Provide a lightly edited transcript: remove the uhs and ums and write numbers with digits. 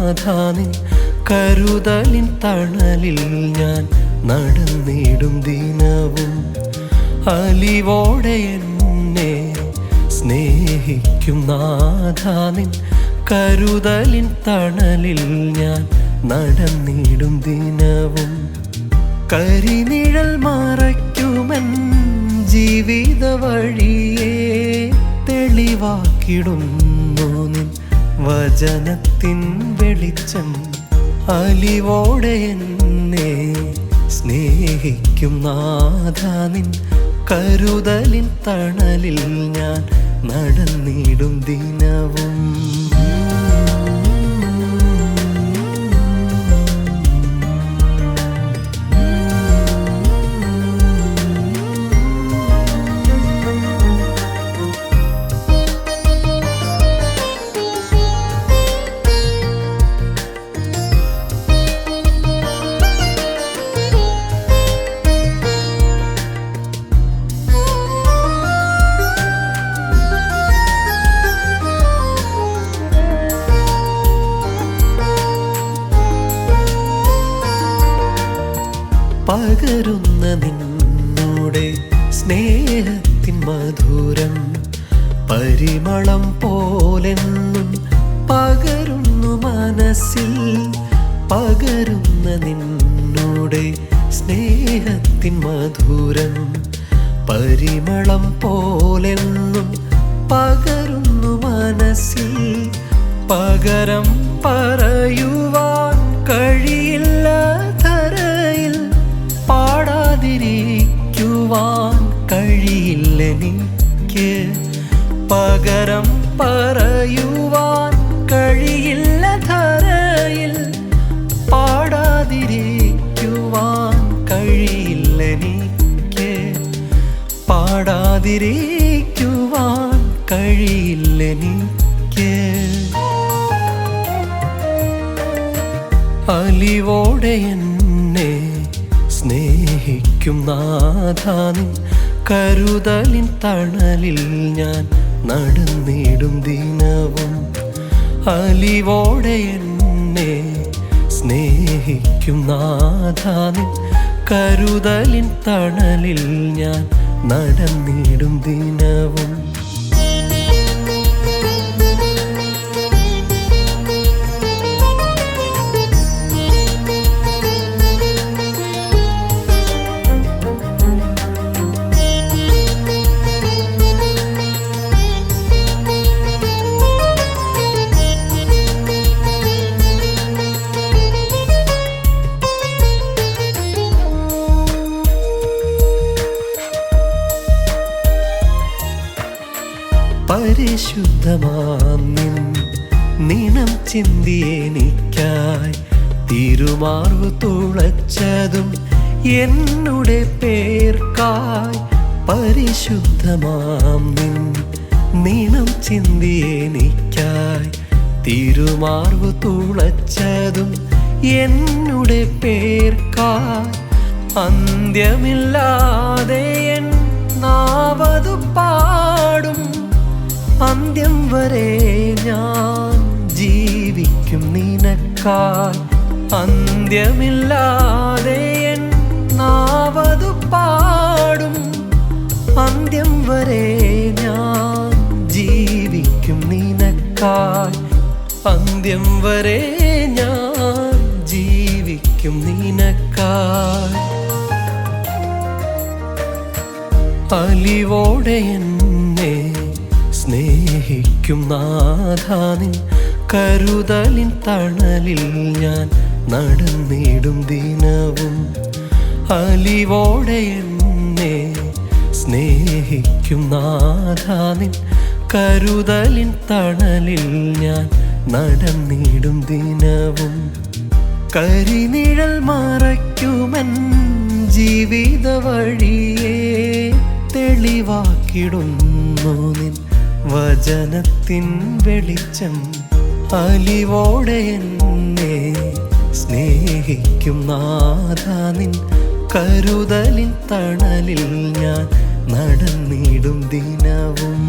നാഥാനിൻ കരുതലിൻ തണലിൽ ഞാൻ നടന്നിടും ദിനവും. അലിവോടെ എന്നെ സ്നേഹിക്കും നാഥാനിൻ കരുതലിൻ തണലിൽ ഞാൻ നടന്നിടും ദിനവും. കരിനിഴൽ മറയ്ക്കുമെൻ ജീവിത വഴിയെ തെളിവാക്കിടുന്നു നിൻ വചനത്തിൻ വെളിച്ചം. അലിവോടെ എന്നെ സ്നേഹിക്കും നാഥാനിൻ കരുതലിൻ തണലിൽ ഞാൻ നടന്നിടും ദിനവും. പകരുന്ന നിന്നോടെ സ്നേഹത്തിൻ മധുരം പരിമളം പോലെന്നും പകരുന്നു മനസ്സിൽ. പകരുന്ന നിന്നോടെ സ്നേഹത്തിൻ മധുരം പരിമളം പോലെന്നും പകരുന്നു മനസ്സിൽ. പകരം പറയുവാൻ കഴിയില്ല ധരയിൽ, പാടാതിരിക്കുവാൻ കഴിയില്ലെനിക്ക്. പകരം പറയുവാൻ കഴിയില്ല ധരയിൽ, പാടാതിരിക്കുവാൻ കഴിയില്ലെനിക്ക്. പാടാതിരിക്കുവാൻ കഴിയില്ലെനിക്ക്. അലിവോടെ എന്നെ സ്നേഹിക്കും നാഥാനിൻ കരുതലിൻ തണലിൽ ഞാൻ നടന്നിടും ദിനവും. അലിവോടെ എന്നെ സ്നേഹിക്കും നാഥാനിൻ കരുതലിൻ തണലിൽ ഞാൻ നടന്നിടും ദിനവും. പരിശുദ്ധമാം നിൻ നിണം ചിന്തിയെനിക്കായി തിരുമാർവു തുളച്ചതും എന്നുടെ പേർക്കായി. പരിശുദ്ധമാം നിൻ നിണം ചിന്തിയെനിക്കായി തിരുമാർവു തുളച്ചതും എന്നുടെ പേർക്കായി. അന്ത്യമില്ലാതെ എൻ നാവതു പാടും, അന്ത്യം വരെ ഞാൻ ജീവിക്കും നിനക്കായി. അന്ത്യമില്ലാതെ എൻ നാവതു പാടും, അന്ത്യം വരെ ഞാൻ ജീവിക്കും നിനക്കായി. അന്ത്യം വരെ ഞാൻ ജീവിക്കും നിനക്കായി. അലിവോടെ എന്നെ സ്നേഹിക്കും നാഥാനിൻ കരുതലിൻ തണലിൽ ഞാൻ നടന്നിടും ദിനവും. അലിവോടെ എന്നെ സ്നേഹിക്കും നാഥാനിൻ കരുതലിൻ തണലിൽ ഞാൻ നടന്നിടും ദിനവും. കരിനിഴൽ മറയ്ക്കുമെൻ ജീവിത വഴിയെ തെളിവാക്കിടുന്നു നിൻ വചനത്തിൻ വെളിച്ചം. അലിവോടെ എന്നെ സ്നേഹിക്കും നാഥാനിൻ കരുതലിൻ തണലിൽ ഞാൻ നടന്നിടും ദിനവും.